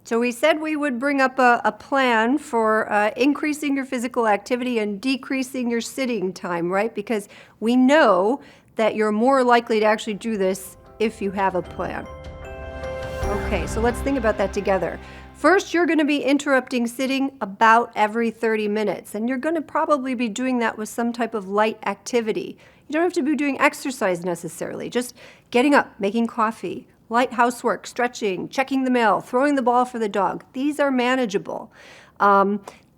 So we said we would bring up a plan for increasing your physical activity and decreasing your sitting time, right? Because we know that you're more likely to actually do this if you have a plan. Okay, so let's think about that together. First, you're going to be interrupting sitting about every 30 minutes, and you're going to probably be doing that with some type of light activity. You don't have to be doing exercise necessarily, just getting up, making coffee, light housework, stretching, checking the mail, throwing the ball for the dog. These are manageable.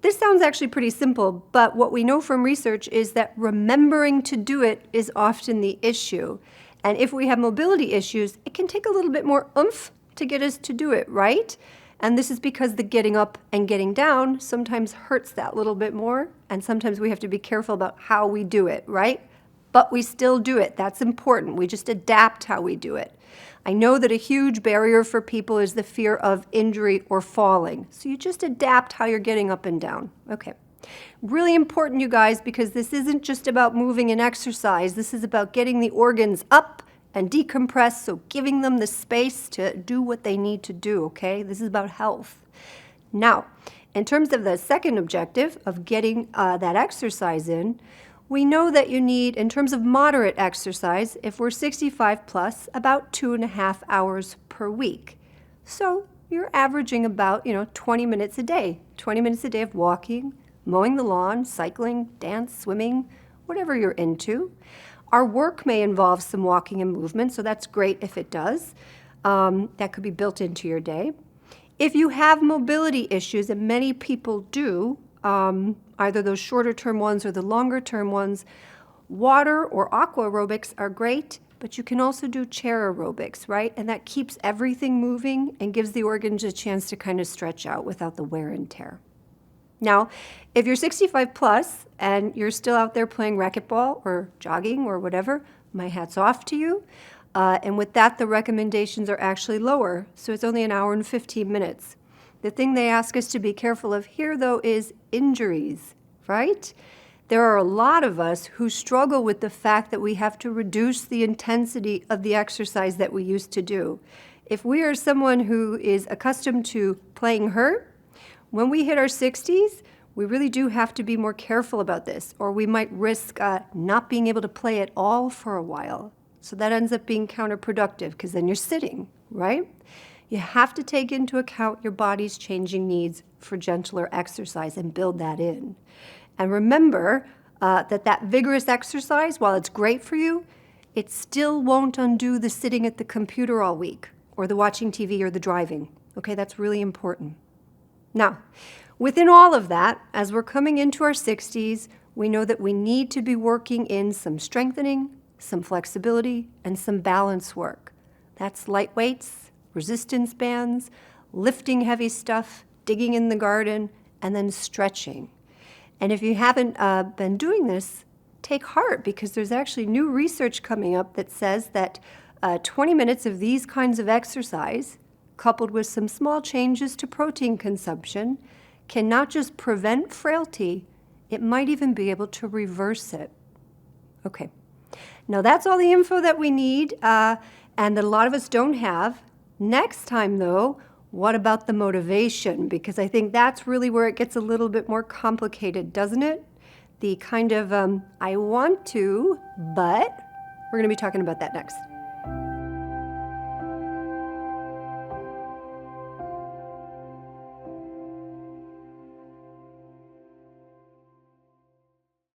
This sounds actually pretty simple, but what we know from research is that remembering to do it is often the issue. And if we have mobility issues, it can take a little bit more oomph to get us to do it, right? And this is because the getting up and getting down sometimes hurts that little bit more, and sometimes we have to be careful about how we do it, right? But we still do it. That's important. We just adapt how we do it. I know that a huge barrier for people is the fear of injury or falling. So you just adapt how you're getting up and down. Okay. Really important, you guys, because this isn't just about moving and exercise. This is about getting the organs up and decompress, so giving them the space to do what they need to do, okay? This is about health. Now, in terms of the second objective of getting that exercise in, we know that you need, in terms of moderate exercise, if we're 65 plus, about 2.5 hours per week. So you're averaging about, 20 minutes a day. 20 minutes a day of walking, mowing the lawn, cycling, dance, swimming, whatever you're into. Our work may involve some walking and movement, so that's great if it does. That could be built into your day. If you have mobility issues, and many people do, either those shorter term ones or the longer term ones, water or aqua aerobics are great, but you can also do chair aerobics, right? And that keeps everything moving and gives the organs a chance to kind of stretch out without the wear and tear. Now, if you're 65 plus and you're still out there playing racquetball or jogging or whatever, my hat's off to you. And with that, the recommendations are actually lower. So it's only 1 hour and 15 minutes. The thing they ask us to be careful of here, though, is injuries, right? There are a lot of us who struggle with the fact that we have to reduce the intensity of the exercise that we used to do. If we are someone who is accustomed to playing hurt, when we hit our 60s, we really do have to be more careful about this, or we might risk not being able to play at all for a while. So that ends up being counterproductive because then you're sitting, right? You have to take into account your body's changing needs for gentler exercise and build that in. And remember that vigorous exercise, while it's great for you, it still won't undo the sitting at the computer all week or the watching TV or the driving. Okay, that's really important. Now, within all of that, as we're coming into our 60s, we know that we need to be working in some strengthening, some flexibility, and some balance work. That's light weights, resistance bands, lifting heavy stuff, digging in the garden, and then stretching. And if you haven't been doing this, take heart, because there's actually new research coming up that says that 20 minutes of these kinds of exercise, coupled with some small changes to protein consumption, can not just prevent frailty, it might even be able to reverse it. Okay, now that's all the info that we need and that a lot of us don't have. Next time, though, what about the motivation? Because I think that's really where it gets a little bit more complicated, doesn't it? The kind of, I want to, but we're going to be talking about that next.